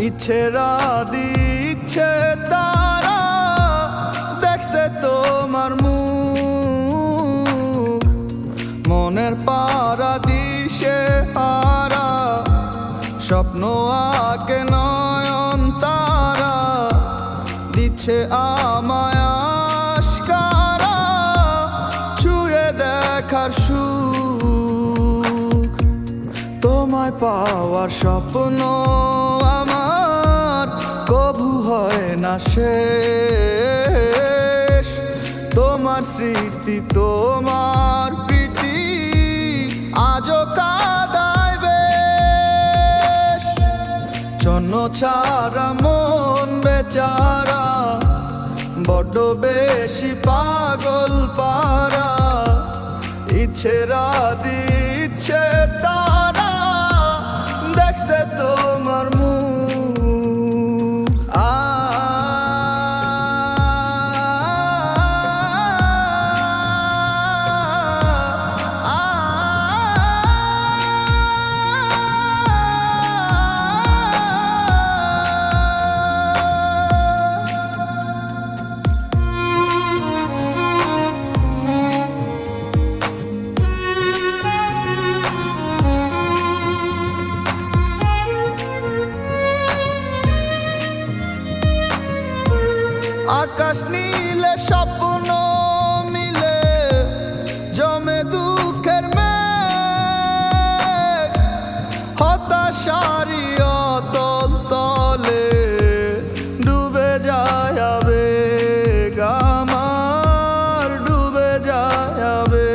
ইচ্ছেরা দিচ্ছে তারা দেখতে তোমার মুখ, মনের পারাদিসে হারা স্বপ্ন আঁকে নয়ন তারা দিচ্ছে আমায় আশকারা ছুঁয়ে দেখার সুখ। তোমায় পাওয়ার স্বপ্ন আমার কবু হয় না শেষ, তোমার স্মৃতি তোমার প্রীতি আজও কাঁদায় বেশ। জন্য ছাড়া মন বেচারা বড্ড বেশি পাগল পারা, ইচ্ছেরা দিচ্ছে তারা দেখতে তোমার মুখ। আকাশ নীলে স্বপ্ন মিলে জমে দুঃখের মেঘ, হতাশারি অতল তলে ডুবে যায় আবেগ আমার, ডুবে যায় আবেগ।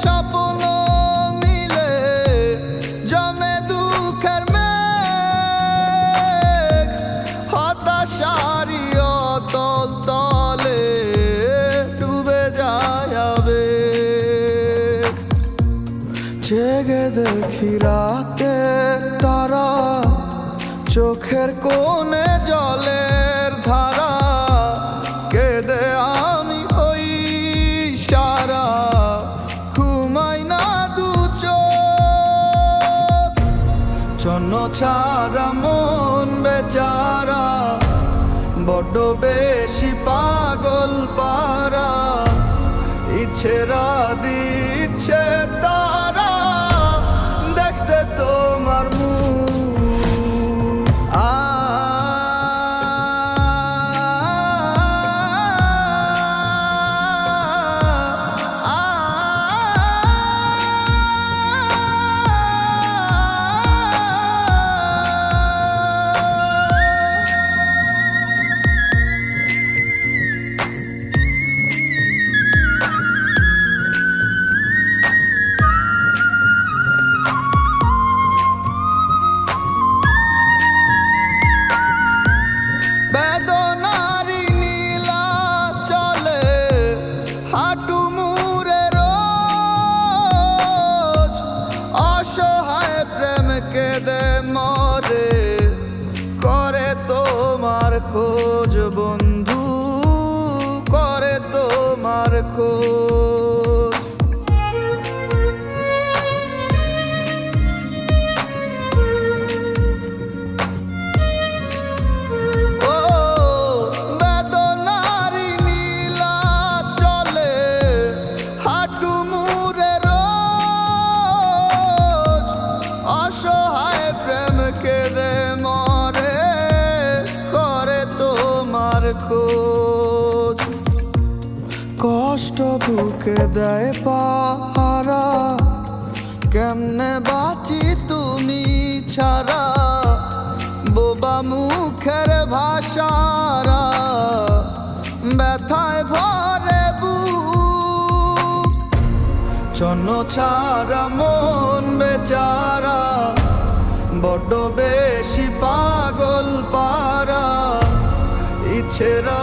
স্বপ্ন মিলে জমে দুঃখের মেঘ, হতাশারি অতল তলে ডুবে যায় আবেগ। জেগে দেখি রাতের তারা চোখের কোণে জলের ধারা, কেঁদে আমি হই সারা জন্য ছাড়া মন বেচারা বড্ড বেশি পাগল পারা, ইচ্ছেরা দিচ্ছে তারা দেখতে তোমার মুখ। বেদনারি নীলা চলে হাঁটু মুড়ে রোজ, অসহায় প্রেম কেঁদে মরে করে তোমার খোঁজ বন্ধু, করে তোমার খোঁজ। অসহায় প্রেম কেঁদে মরে করে তোমার খোঁজ। কষ্ট বুকে দেয় পাহারা কেমনে বাঁচি তুমি ছাড়া, বোবা মুখের ভাষারা ব্যথায় ভরে বুক। জন্য ছাড়া মন বেচারা বড্ড বেশি পাগল পারা, ইচ্ছেরা